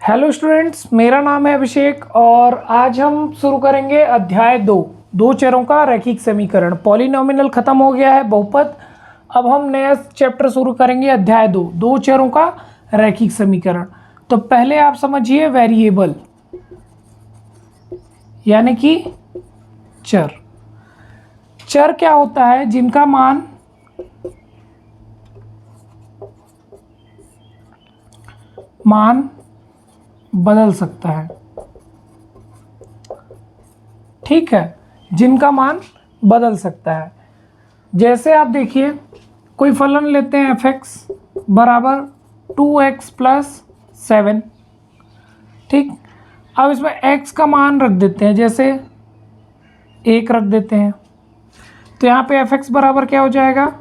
Hello students, मेरा नाम है अभिषेक और आज हम शुरू करेंगे अध्याय 2 दो चरों का रैखिक समीकरण। पॉलिनोमियल खत्म हो गया है, बहुपद। अब हम नया चैप्टर शुरू करेंगे अध्याय 2 दो चरों का रैखिक समीकरण। तो पहले आप समझिए वेरिएबल यानी कि चर। चर क्या होता है? जिनका मान बदल सकता है। ठीक है, जिनका मान बदल सकता है। जैसे आप देखिए, कोई फलन लेते हैं f(x) बराबर 2x प्लस 7। ठीक, अब इसमें x का मान रख देते हैं, जैसे 1 रख देते हैं। तो यहाँ पे f(x) बराबर क्या हो जाएगा?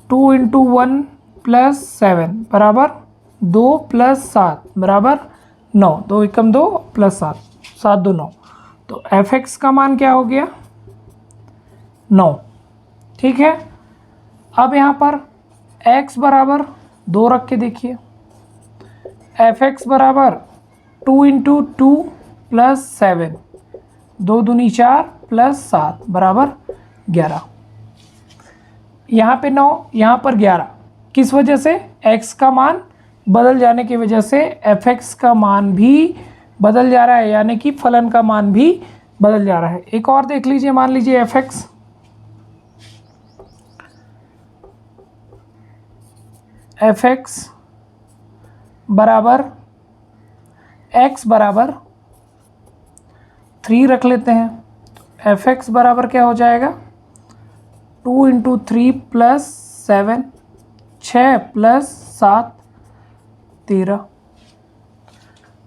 2 इंटू 1 प्लस 7 बराबर 2 प्लस 7 बराबर 9। 2 एकम 2 प्लस 7, 7 2 9। तो f(x) का मान क्या हो गया? 9। ठीक है, अब यहाँ पर x बराबर 2 रख के देखिए। f(x) बराबर 2 इंटू 2 प्लस 7, 2 दूनी 4 प्लस 7 बराबर 11। यहाँ पे 9, यहाँ पर 11। किस वजह से? x का मान बदल जाने की वजह से f(x) का मान भी बदल जा रहा है, यानी कि फलन का मान भी बदल जा रहा है। एक और देख लीजिए, मान लीजिए f(x) बराबर x बराबर 3 रख लेते हैं। f(x) बराबर क्या हो जाएगा? 2 इंटू 3 प्लस 7, 6 प्लस 7 13,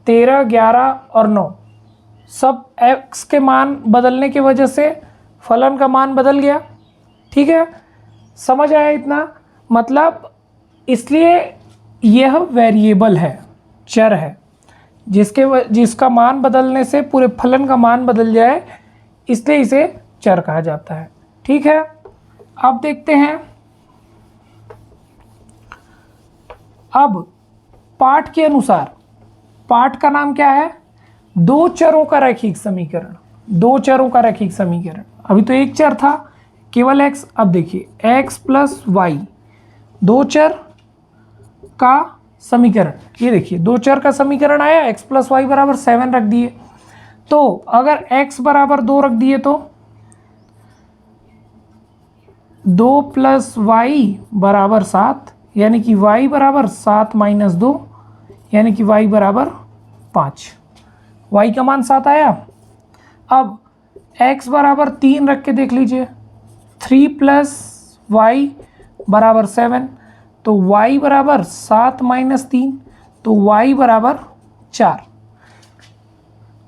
13 11 और 9। सब x के मान बदलने की वजह से फलन का मान बदल गया। ठीक है, समझ आया इतना? मतलब इसलिए यह वेरिएबल है, चर है, जिसका मान बदलने से पूरे फलन का मान बदल जाए, इसलिए इसे चर कहा जाता है। ठीक है, अब देखते हैं। अब पाठ के अनुसार, पाठ का नाम क्या है? दो चरों का रैखिक समीकरण। दो चरों का रैखिक समीकरण। अभी तो एक चर था, केवल x। अब देखिए x प्लस वाई, दो चर का समीकरण। ये देखिए, दो चर का समीकरण आया, x प्लस वाई बराबर 7 रख दिए। तो अगर x बराबर 2 रख दिए तो 2 प्लस वाई बराबर 7, यानी कि y बराबर 7 माइनस 2, यानी कि y बराबर 5। y का मान 7 आया। अब x बराबर 3 रख के देख लीजिए। 3 प्लस वाई बराबर 7, तो y बराबर 7 माइनस 3, तो y बराबर 4।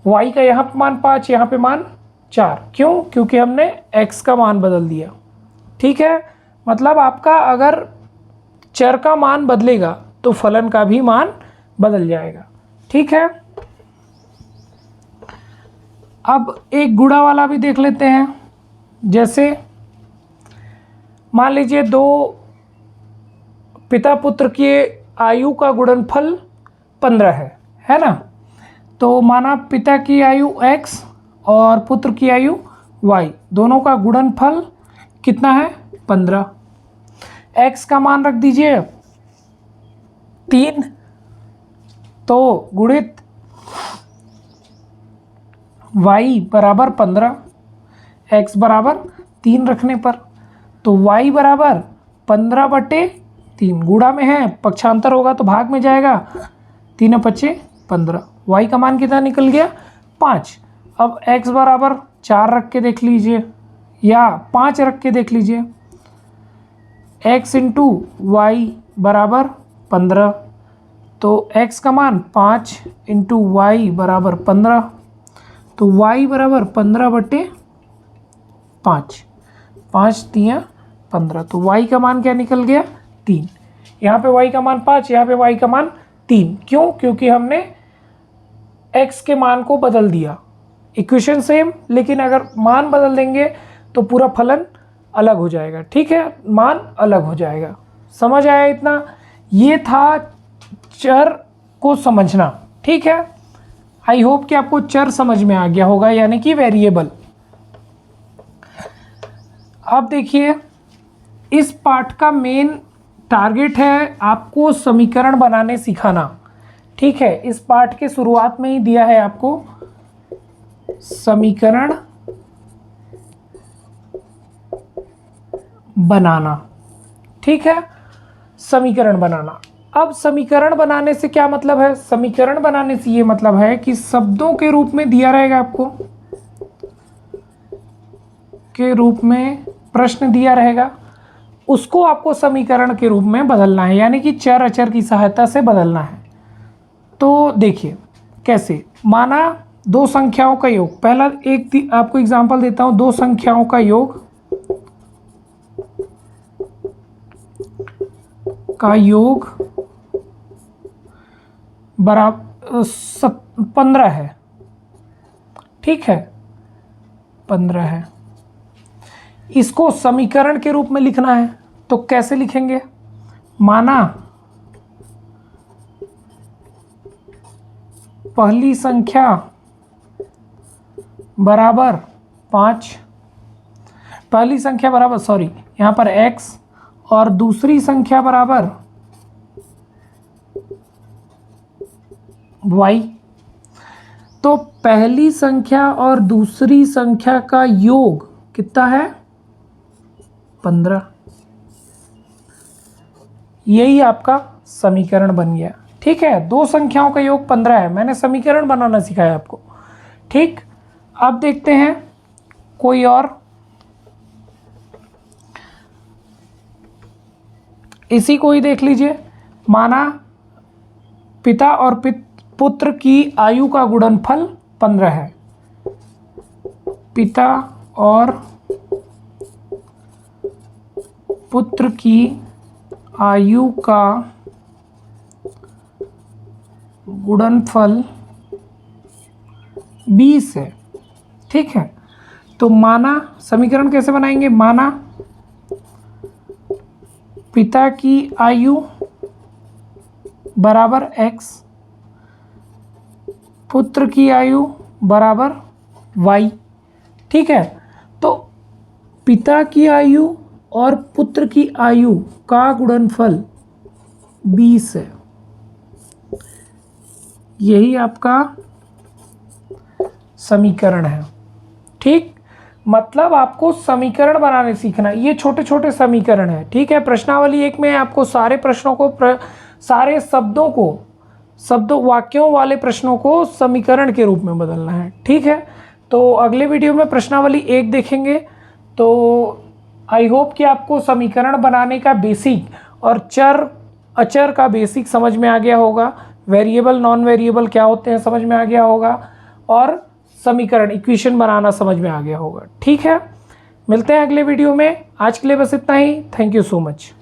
y का यहाँ पे मान 5, यहाँ पे मान 4। क्यों? क्योंकि हमने x का मान बदल दिया। ठीक है, मतलब आपका अगर चर का मान बदलेगा तो फलन का भी मान बदल जाएगा। ठीक है, अब एक गुणा वाला भी देख लेते हैं। जैसे मान लीजिए दो पिता पुत्र की आयु का गुणनफल 15 है ना? तो माना पिता की आयु x और पुत्र की आयु y, दोनों का गुणनफल कितना है? 15। x का मान रख दीजिए 3, तो गुणित y बराबर 15, x बराबर 3 रखने पर, तो y बराबर 15/3। गुणा में है, पक्षांतर होगा तो भाग में जाएगा। 3 पच्चे 15। y का मान कितना निकल गया? 5। अब x बराबर 4 रख के देख लीजिए, या 5 रख के देख लीजिए। x इंटू वाई बराबर 15, तो x का मान 5 इंटू वाई बराबर 15, तो y बराबर 15/5। 5 3 15, तो y का मान क्या निकल गया? 3। यहाँ पे y का मान 5, यहाँ पे y का मान 3। क्यों? क्योंकि हमने x के मान को बदल दिया। इक्वेशन सेम, लेकिन अगर मान बदल देंगे तो पूरा फलन अलग हो जाएगा। ठीक है, मान अलग हो जाएगा। समझ आया इतना? ये था चर को समझना। ठीक है, आई होप कि आपको चर समझ में आ गया होगा, यानी कि वेरिएबल। अब देखिए, इस पार्ट का मेन टारगेट है आपको समीकरण बनाने सिखाना। ठीक है, इस पार्ट के शुरुआत में ही दिया है आपको समीकरण बनाना। ठीक है, समीकरण बनाना। अब समीकरण बनाने से क्या मतलब है? समीकरण बनाने से ये मतलब है कि शब्दों के रूप में दिया रहेगा आपको, के रूप में प्रश्न दिया रहेगा, उसको आपको समीकरण के रूप में बदलना है, यानी कि चर अचर की सहायता से बदलना है। तो देखिए कैसे, माना दो संख्याओं का योग, पहला एक आपको एग्जांपल देता हूं, दो संख्याओं का योग बराबर 15 है। ठीक है, 15 है। इसको समीकरण के रूप में लिखना है, तो कैसे लिखेंगे? माना पहली संख्या बराबर 5, पहली संख्या बराबर यहाँ पर x, और दूसरी संख्या बराबर y। तो पहली संख्या और दूसरी संख्या का योग कितना है? 15। यही आपका समीकरण बन गया। ठीक है, दो संख्याओं का योग 15 है, मैंने समीकरण बनाना सिखाया आपको। ठीक, अब देखते हैं कोई और। इसी को ही देख लीजिए, माना पिता और पुत्र की आयु का गुणनफल 15 है। पिता और पुत्र की आयु का गुणनफल 20 है। ठीक है, तो माना समीकरण कैसे बनाएंगे? माना पिता की आयु बराबर x, पुत्र की आयु बराबर y। ठीक है, तो पिता की आयु और पुत्र की आयु का गुणनफल 20 है। यही आपका समीकरण है। ठीक, मतलब आपको समीकरण बनाने सीखना। ये छोटे छोटे समीकरण है। ठीक है, प्रश्नावली एक में आपको सारे प्रश्नों को सारे शब्दों वाक्यों वाले प्रश्नों को समीकरण के रूप में बदलना है। ठीक है, तो अगले वीडियो में प्रश्नावली एक देखेंगे। तो आई होप कि आपको समीकरण बनाने का बेसिक और चर अचर का बेसिक समझ में आ गया होगा, वेरिएबल नॉन वेरिएबल क्या होते हैं समझ में आ गया होगा, और समीकरण इक्वेशन बनाना समझ में आ गया होगा। ठीक है, मिलते हैं अगले वीडियो में। आज के लिए बस इतना ही। Thank you so much.